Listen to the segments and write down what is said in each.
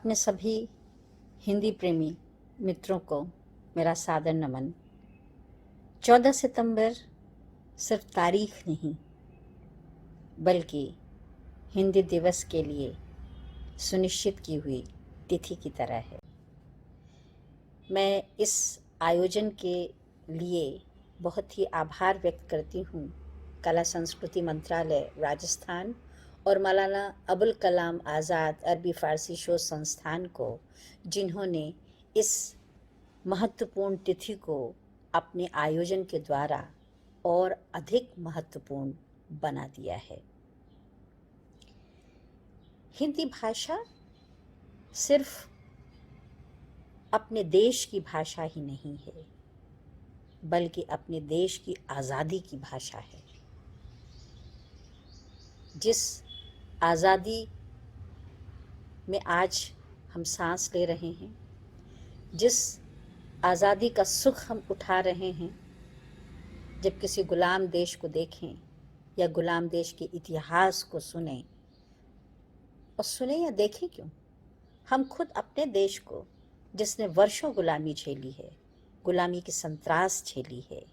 अपने सभी हिंदी प्रेमी मित्रों को मेरा सादर नमन। 14 सितंबर सिर्फ तारीख नहीं बल्कि हिंदी दिवस के लिए सुनिश्चित की हुई तिथि की तरह है। मैं इस आयोजन के लिए बहुत ही आभार व्यक्त करती हूँ कला संस्कृति मंत्रालय राजस्थान और मौलाना अबुल कलाम आज़ाद अरबी फ़ारसी शोध संस्थान को, जिन्होंने इस महत्वपूर्ण तिथि को अपने आयोजन के द्वारा और अधिक महत्वपूर्ण बना दिया है। हिंदी भाषा सिर्फ अपने देश की भाषा ही नहीं है बल्कि अपने देश की आज़ादी की भाषा है। जिस आज़ादी में आज हम सांस ले रहे हैं, जिस आज़ादी का सुख हम उठा रहे हैं, जब किसी गुलाम देश को देखें या गुलाम देश के इतिहास को सुने, और सुने या देखें क्यों, हम खुद अपने देश को, जिसने वर्षों गुलामी झेली है, गुलामी की संत्रास झेली है,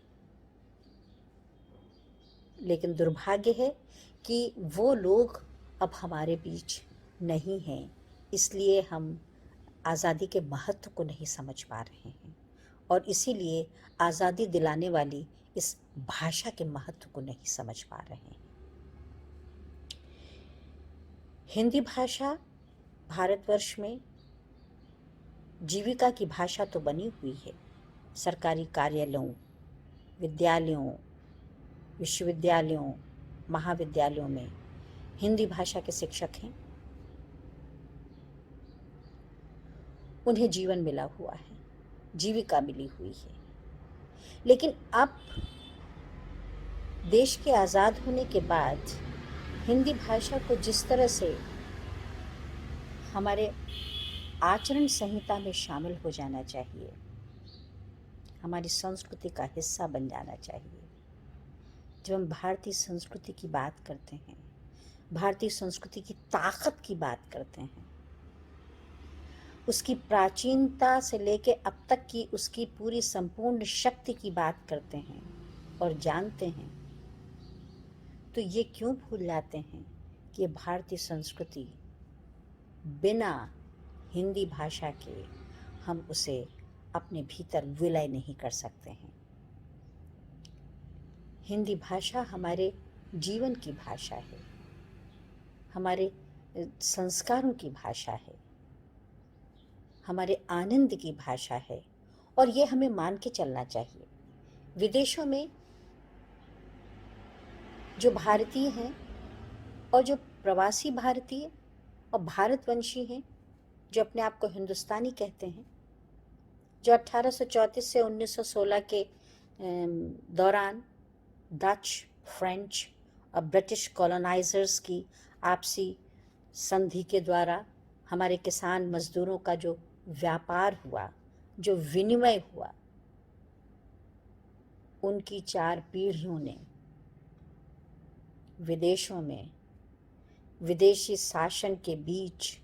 लेकिन दुर्भाग्य है कि वो लोग अब हमारे बीच नहीं हैं, इसलिए हम आज़ादी के महत्व को नहीं समझ पा रहे हैं और इसीलिए आज़ादी दिलाने वाली इस भाषा के महत्व को नहीं समझ पा रहे हैं। हिंदी भाषा भारतवर्ष में जीविका की भाषा तो बनी हुई है। सरकारी कार्यालयों, विद्यालयों, विश्वविद्यालयों, महाविद्यालयों में हिंदी भाषा के शिक्षक हैं। उन्हें जीवन मिला हुआ है, जीविका मिली हुई है। लेकिन अब देश के आज़ाद होने के बाद हिंदी भाषा को जिस तरह से हमारे आचरण संहिता में शामिल हो जाना चाहिए, हमारी संस्कृति का हिस्सा बन जाना चाहिए। जब हम भारतीय संस्कृति की बात करते हैं, भारतीय संस्कृति की ताकत की बात करते हैं, उसकी प्राचीनता से लेकर अब तक की उसकी पूरी संपूर्ण शक्ति की बात करते हैं और जानते हैं, तो ये क्यों भूल जाते हैं कि भारतीय संस्कृति बिना हिंदी भाषा के हम उसे अपने भीतर विलय नहीं कर सकते हैं। हिंदी भाषा हमारे जीवन की भाषा है, हमारे संस्कारों की भाषा है, हमारे आनंद की भाषा है और ये हमें मान के चलना चाहिए। विदेशों में जो भारतीय हैं और जो प्रवासी भारतीय और भारतवंशी हैं, जो अपने आप को हिंदुस्तानी कहते हैं, जो 1834 से 1916 के दौरान डच, फ्रेंच और ब्रिटिश कॉलोनाइजर्स की आपसी संधि के द्वारा हमारे किसान मजदूरों का जो व्यापार हुआ, जो विनिमय हुआ, उनकी 4 पीढ़ियों ने विदेशों में विदेशी शासन के बीच,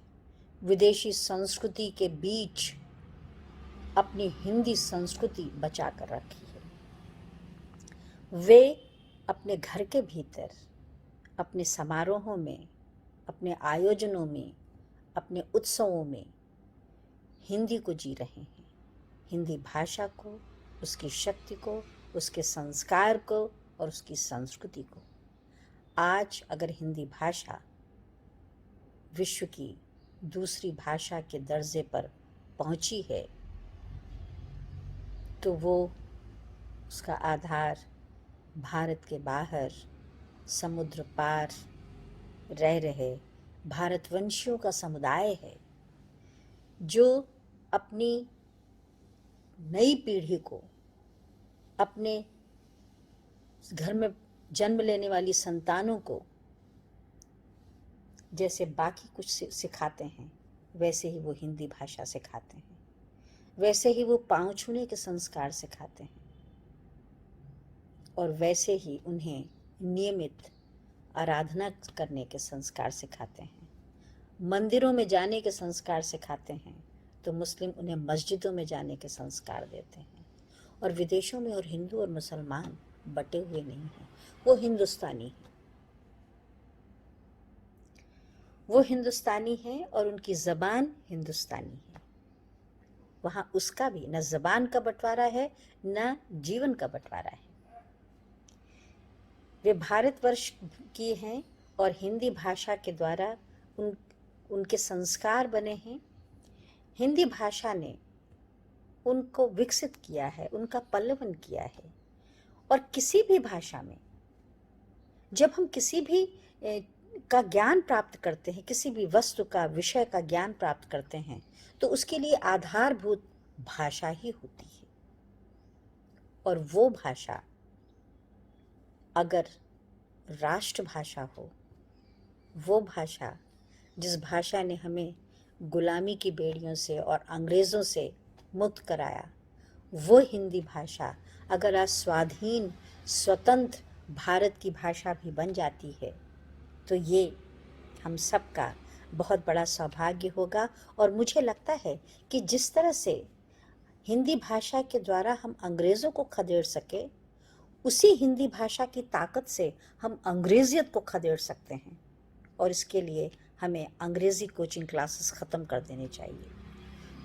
विदेशी संस्कृति के बीच अपनी हिंदी संस्कृति बचा कर रखी है। वे अपने घर के भीतर, अपने समारोहों में, अपने आयोजनों में, अपने उत्सवों में हिंदी को जी रहे हैं, हिंदी भाषा को, उसकी शक्ति को, उसके संस्कार को और उसकी संस्कृति को। आज अगर हिंदी भाषा विश्व की दूसरी भाषा के दर्जे पर पहुंची है तो वो उसका आधार भारत के बाहर समुद्र पार रह रहे भारतवंशियों का समुदाय है, जो अपनी नई पीढ़ी को, अपने घर में जन्म लेने वाली संतानों को जैसे बाकी कुछ सिखाते हैं, वैसे ही वो हिंदी भाषा सिखाते हैं, वैसे ही वो पाँव छूने के संस्कार सिखाते हैं और वैसे ही उन्हें नियमित आराधना करने के संस्कार सिखाते हैं। मंदिरों में जाने के संस्कार सिखाते हैं तो मुस्लिम उन्हें मस्जिदों में जाने के संस्कार देते हैं। और विदेशों में और हिंदू और मुसलमान बटे हुए नहीं हैं, वो हिंदुस्तानी हैं। वो हिंदुस्तानी हैं और उनकी ज़बान हिंदुस्तानी है। वहाँ उसका भी न ज़बान का बंटवारा है न जीवन का बंटवारा है। वे भारतवर्ष की हैं और हिंदी भाषा के द्वारा उनके संस्कार बने हैं। हिंदी भाषा ने उनको विकसित किया है, उनका पल्लवन किया है। और किसी भी भाषा में जब हम किसी भी का ज्ञान प्राप्त करते हैं, किसी भी वस्तु का, विषय का ज्ञान प्राप्त करते हैं, तो उसके लिए आधारभूत भाषा ही होती है। और वो भाषा अगर राष्ट्रभाषा हो, वो भाषा जिस भाषा ने हमें गुलामी की बेड़ियों से और अंग्रेज़ों से मुक्त कराया, वो हिंदी भाषा अगर आज स्वाधीन स्वतंत्र भारत की भाषा भी बन जाती है तो ये हम सबका बहुत बड़ा सौभाग्य होगा। और मुझे लगता है कि जिस तरह से हिंदी भाषा के द्वारा हम अंग्रेज़ों को खदेड़ सके, उसी हिंदी भाषा की ताकत से हम अंग्रेजियत को खदेड़ सकते हैं। और इसके लिए हमें अंग्रेज़ी कोचिंग क्लासेस ख़त्म कर देनी चाहिए।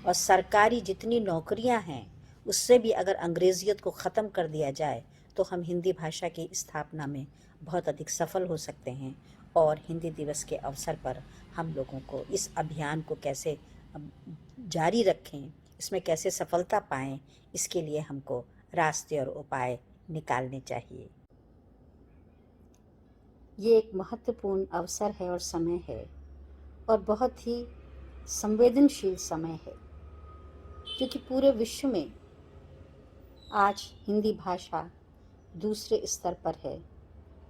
और सरकारी जितनी नौकरियां हैं उससे भी अगर अंग्रेजियत को ख़त्म कर दिया जाए तो हम हिंदी भाषा की स्थापना में बहुत अधिक सफल हो सकते हैं। और हिंदी दिवस के अवसर पर हम लोगों को इस अभियान को कैसे जारी रखें, इसमें कैसे सफलता पाएं, इसके लिए हमको रास्ते और उपाय निकालने चाहिए। ये एक महत्वपूर्ण अवसर है और समय है, और बहुत ही संवेदनशील समय है, क्योंकि पूरे विश्व में आज हिंदी भाषा दूसरे स्तर पर है,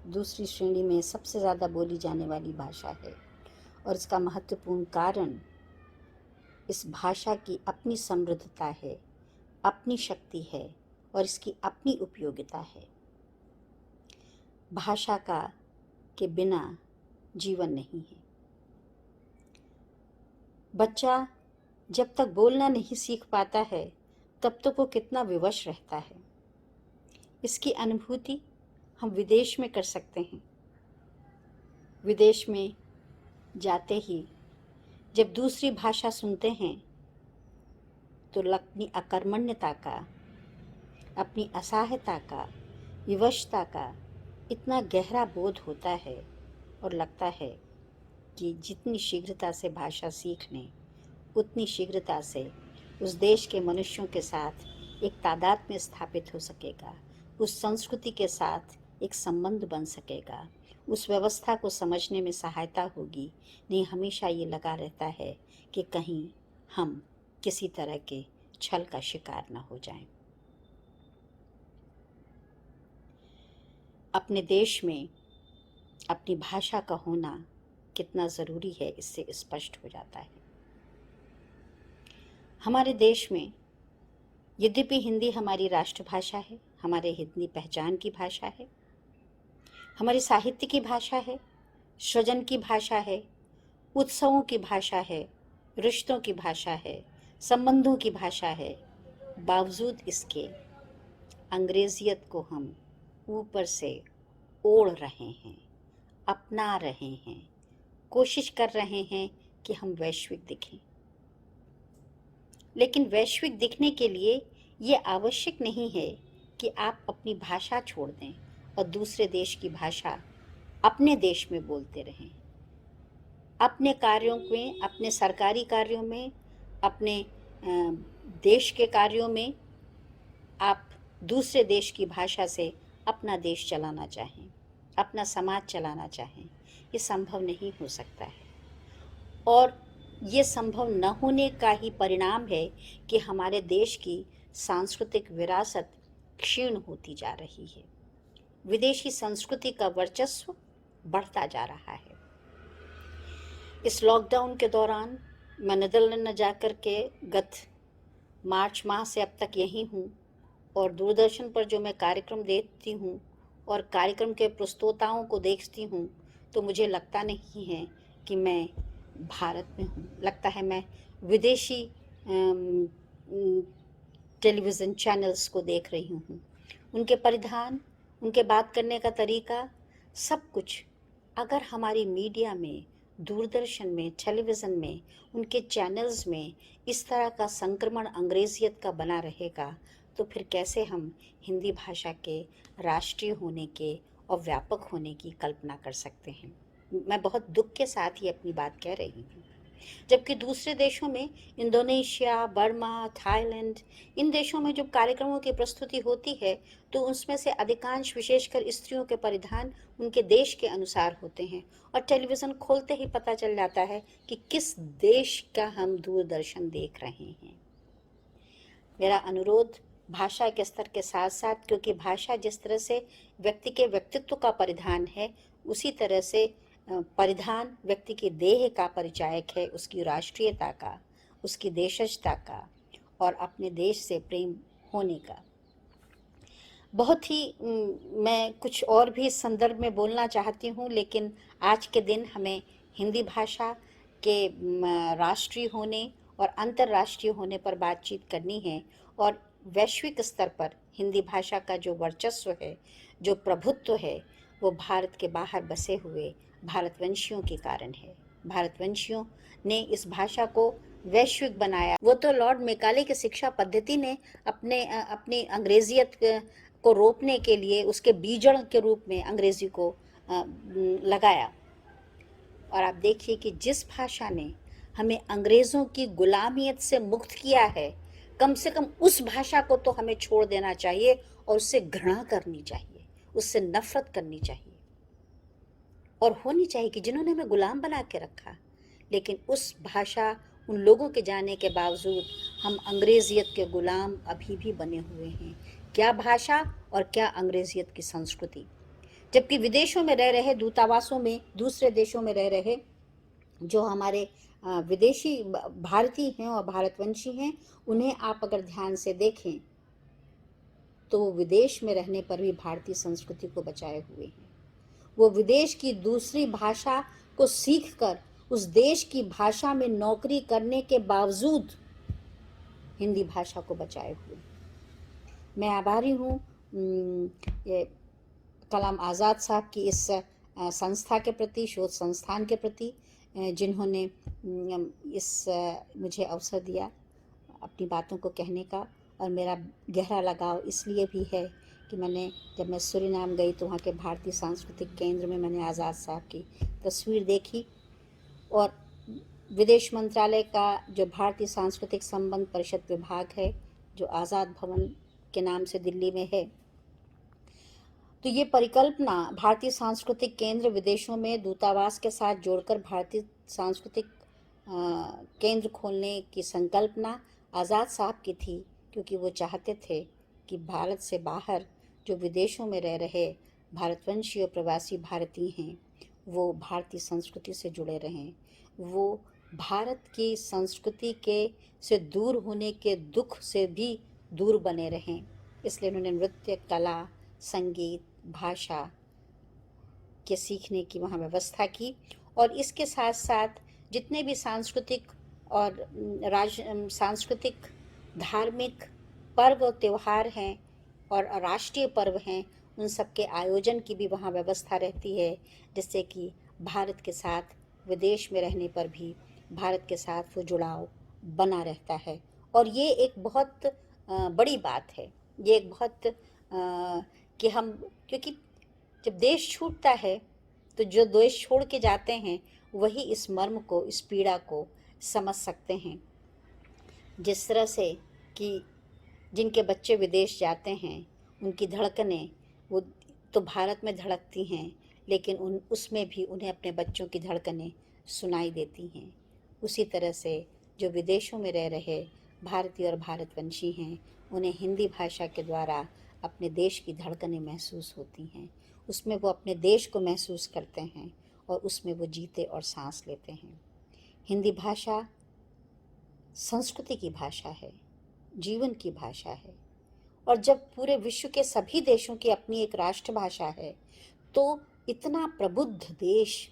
दूसरी श्रेणी में सबसे ज़्यादा बोली जाने वाली भाषा है। और इसका महत्वपूर्ण कारण इस भाषा की अपनी समृद्धता है, अपनी शक्ति है और इसकी अपनी उपयोगिता है। भाषा का के बिना जीवन नहीं है। बच्चा जब तक बोलना नहीं सीख पाता है तब तक वो कितना विवश रहता है, इसकी अनुभूति हम विदेश में कर सकते हैं। विदेश में जाते ही जब दूसरी भाषा सुनते हैं तो अपनी अकर्मण्यता का, अपनी असहायता का, विवशता का इतना गहरा बोध होता है और लगता है कि जितनी शीघ्रता से भाषा सीख लें उतनी शीघ्रता से उस देश के मनुष्यों के साथ एक तादात्म्य स्थापित हो सकेगा, उस संस्कृति के साथ एक संबंध बन सकेगा, उस व्यवस्था को समझने में सहायता होगी। नहीं हमेशा ये लगा रहता है कि कहीं हम किसी तरह के छल का शिकार न हो जाएं। अपने देश में अपनी भाषा का होना कितना ज़रूरी है इससे स्पष्ट हो जाता है। हमारे देश में यद्यपि हिंदी हमारी राष्ट्रभाषा है, हमारे हिंदी पहचान की भाषा है, हमारी साहित्य की भाषा है, सृजन की भाषा है, उत्सवों की भाषा है, रिश्तों की भाषा है, संबंधों की भाषा है, बावजूद इसके अंग्रेजियत को हम ऊपर से ओढ़ रहे हैं, अपना रहे हैं, कोशिश कर रहे हैं कि हम वैश्विक दिखें। लेकिन वैश्विक दिखने के लिए ये आवश्यक नहीं है कि आप अपनी भाषा छोड़ दें और दूसरे देश की भाषा अपने देश में बोलते रहें। अपने कार्यों में, अपने सरकारी कार्यों में, अपने देश के कार्यों में आप दूसरे देश की भाषा से अपना देश चलाना चाहें, अपना समाज चलाना चाहें, ये संभव नहीं हो सकता है। और ये संभव न होने का ही परिणाम है कि हमारे देश की सांस्कृतिक विरासत क्षीण होती जा रही है। विदेशी संस्कृति का वर्चस्व बढ़ता जा रहा है। इस लॉकडाउन के दौरान मैं नीदरलैंड में जाकर के गत मार्च माह से अब तक यहीं हूँ, और दूरदर्शन पर जो मैं कार्यक्रम देखती हूँ और कार्यक्रम के प्रस्तोताओं को देखती हूँ तो मुझे लगता नहीं है कि मैं भारत में हूँ। लगता है मैं विदेशी टेलीविज़न चैनल्स को देख रही हूँ। उनके परिधान, उनके बात करने का तरीका, सब कुछ अगर हमारी मीडिया में, दूरदर्शन में, टेलीविज़न में, उनके चैनल्स में इस तरह का संक्रमण अंग्रेज़ियत का बना रहेगा, तो फिर कैसे हम हिंदी भाषा के राष्ट्रीय होने के और व्यापक होने की कल्पना कर सकते हैं। मैं बहुत दुख के साथ ही अपनी बात कह रही हूँ। जबकि दूसरे देशों में, इंडोनेशिया, बर्मा, थाईलैंड, इन देशों में जब कार्यक्रमों की प्रस्तुति होती है तो उसमें से अधिकांश, विशेषकर स्त्रियों के परिधान उनके देश के अनुसार होते हैं और टेलीविज़न खोलते ही पता चल जाता है कि किस देश का हम दूरदर्शन देख रहे हैं। मेरा अनुरोध भाषा के स्तर के साथ साथ, क्योंकि भाषा जिस तरह से व्यक्ति के व्यक्तित्व का परिधान है, उसी तरह से परिधान व्यक्ति के देह का परिचायक है, उसकी राष्ट्रीयता का, उसकी देशजता का और अपने देश से प्रेम होने का। बहुत ही मैं कुछ और भी इस संदर्भ में बोलना चाहती हूँ, लेकिन आज के दिन हमें हिंदी भाषा के राष्ट्रीय होने और अंतर्राष्ट्रीय होने पर बातचीत करनी है और वैश्विक स्तर पर हिंदी भाषा का जो वर्चस्व है, जो प्रभुत्व है, वो भारत के बाहर बसे हुए भारतवंशियों के कारण है। भारतवंशियों ने इस भाषा को वैश्विक बनाया। वो तो लॉर्ड मेकाले की शिक्षा पद्धति ने अपनी अंग्रेजियत को रोकने के लिए उसके बीजड़ के रूप में अंग्रेजी को लगाया। और आप देखिए कि जिस भाषा ने हमें अंग्रेज़ों की गुलामियत से मुक्त किया है, कम से कम उस भाषा को तो हमें छोड़ देना चाहिए और उससे घृणा करनी चाहिए, उससे नफरत करनी चाहिए और होनी चाहिए कि जिन्होंने हमें गुलाम बना के रखा, लेकिन उस भाषा, उन लोगों के जाने के बावजूद हम अंग्रेजियत के गुलाम अभी भी बने हुए हैं। क्या भाषा और क्या अंग्रेजियत की संस्कृति। जबकि विदेशों में रह रहे, दूतावासों में, दूसरे देशों में रह रहे जो हमारे विदेशी भारतीय हैं और भारतवंशी हैं, उन्हें आप अगर ध्यान से देखें तो वो विदेश में रहने पर भी भारतीय संस्कृति को बचाए हुए हैं। वो विदेश की दूसरी भाषा को सीखकर उस देश की भाषा में नौकरी करने के बावजूद हिंदी भाषा को बचाए हुए। मैं आभारी हूँ ये कलाम आज़ाद साहब की इस संस्था के प्रति, शोध संस्थान के प्रति, जिन्होंने इस मुझे अवसर दिया अपनी बातों को कहने का। और मेरा गहरा लगाव इसलिए भी है कि जब मैं सूरीनाम गई तो वहाँ के भारतीय सांस्कृतिक केंद्र में मैंने आज़ाद साहब की तस्वीर देखी और विदेश मंत्रालय का जो भारतीय सांस्कृतिक संबंध परिषद विभाग है, जो आज़ाद भवन के नाम से दिल्ली में है, तो ये परिकल्पना भारतीय सांस्कृतिक केंद्र विदेशों में दूतावास के साथ जोड़कर भारतीय सांस्कृतिक केंद्र खोलने की संकल्पना आज़ाद साहब की थी, क्योंकि वो चाहते थे कि भारत से बाहर जो विदेशों में रह रहे भारतवंशी और प्रवासी भारतीय हैं, वो भारतीय संस्कृति से जुड़े रहें, वो भारत की संस्कृति के से दूर होने के दुख से भी दूर बने रहें। इसलिए उन्होंने नृत्य, कला, संगीत, भाषा के सीखने की वहाँ व्यवस्था की और इसके साथ साथ जितने भी सांस्कृतिक और सांस्कृतिक, धार्मिक पर्व और त्यौहार हैं और राष्ट्रीय पर्व हैं, उन सब के आयोजन की भी वहाँ व्यवस्था रहती है, जिससे कि भारत के साथ विदेश में रहने पर भी भारत के साथ वो जुड़ाव बना रहता है। और ये एक बहुत बड़ी बात है, ये एक बहुत कि हम, क्योंकि जब देश छूटता है तो जो देश छोड़ के जाते हैं वही इस मर्म को, इस पीड़ा को समझ सकते हैं। जिस तरह से कि जिनके बच्चे विदेश जाते हैं, उनकी धड़कनें वो तो भारत में धड़कती हैं, लेकिन उसमें भी उन्हें अपने बच्चों की धड़कनें सुनाई देती हैं। उसी तरह से जो विदेशों में रह रहे भारतीय और भारतवंशी हैं, उन्हें हिंदी भाषा के द्वारा अपने देश की धड़कनें महसूस होती हैं, उसमें वो अपने देश को महसूस करते हैं और उसमें वो जीते और सांस लेते हैं। हिंदी भाषा संस्कृति की भाषा है, जीवन की भाषा है और जब पूरे विश्व के सभी देशों की अपनी एक राष्ट्रभाषा है, तो इतना प्रबुद्ध देश,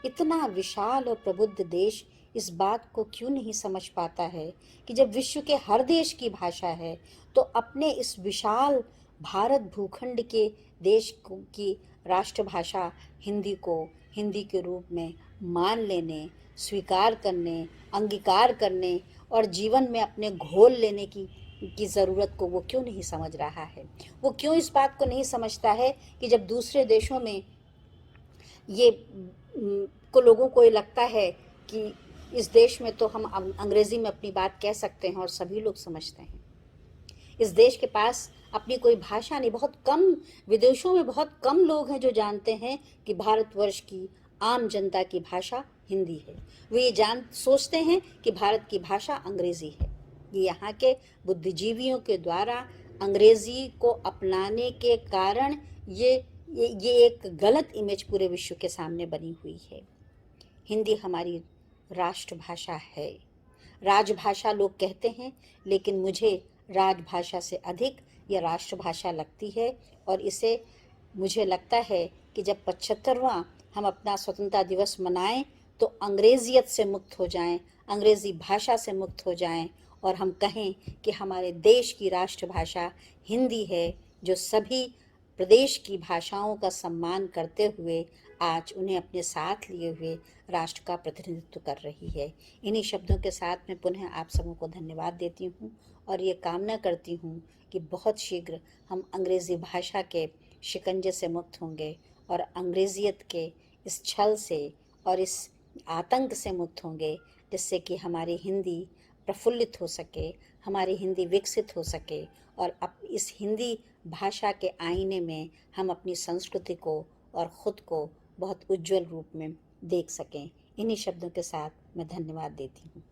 इतना विशाल और प्रबुद्ध देश इस बात को क्यों नहीं समझ पाता है कि जब विश्व के हर देश की भाषा है तो अपने इस विशाल भारत भूखंड के देश की राष्ट्रभाषा हिंदी को हिंदी के रूप में मान लेने, स्वीकार करने, अंगीकार करने और जीवन में अपने घोल लेने की ज़रूरत को वो क्यों नहीं समझ रहा है। वो क्यों इस बात को नहीं समझता है कि जब दूसरे देशों में ये को लोगों को ये लगता है कि इस देश में तो हम अंग्रेज़ी में अपनी बात कह सकते हैं और सभी लोग समझते हैं। इस देश के पास अपनी कोई भाषा नहीं, बहुत कम, विदेशों में बहुत कम लोग हैं जो जानते हैं कि भारतवर्ष की आम जनता की भाषा हिंदी है। वे ये सोचते हैं कि भारत की भाषा अंग्रेज़ी है। ये यहाँ के बुद्धिजीवियों के द्वारा अंग्रेज़ी को अपनाने के कारण ये एक गलत इमेज पूरे विश्व के सामने बनी हुई है। हिंदी हमारी राष्ट्रभाषा है। राजभाषा लोग कहते हैं, लेकिन मुझे राजभाषा से अधिक यह राष्ट्रभाषा लगती है और इसे मुझे लगता है कि जब 75वां हम अपना स्वतंत्रता दिवस मनाएं तो अंग्रेजियत से मुक्त हो जाएं, अंग्रेज़ी भाषा से मुक्त हो जाएं और हम कहें कि हमारे देश की राष्ट्रभाषा हिंदी है, जो सभी प्रदेश की भाषाओं का सम्मान करते हुए आज उन्हें अपने साथ लिए हुए राष्ट्र का प्रतिनिधित्व कर रही है। इन्हीं शब्दों के साथ मैं पुनः आप सबों को धन्यवाद देती हूँ और ये कामना करती हूँ कि बहुत शीघ्र हम अंग्रेज़ी भाषा के शिकंजे से मुक्त होंगे और अंग्रेजियत के इस छल से और इस आतंक से मुक्त होंगे, जिससे कि हमारी हिंदी प्रफुल्लित हो सके, हमारी हिंदी विकसित हो सके और अब इस हिंदी भाषा के आईने में हम अपनी संस्कृति को और ख़ुद को बहुत उज्जवल रूप में देख सकें। इन्हीं शब्दों के साथ मैं धन्यवाद देती हूँ।